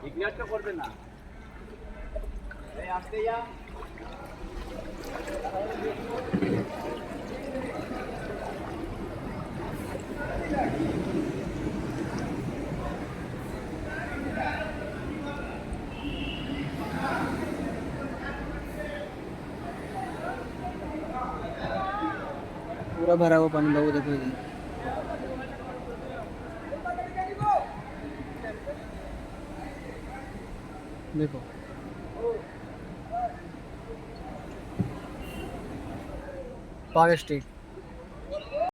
ইগনোরটা করবে না। এই আসতে যা। पूरा भरा हुआ पानी बाबू, देखो इधर। देखो पावर स्टिक।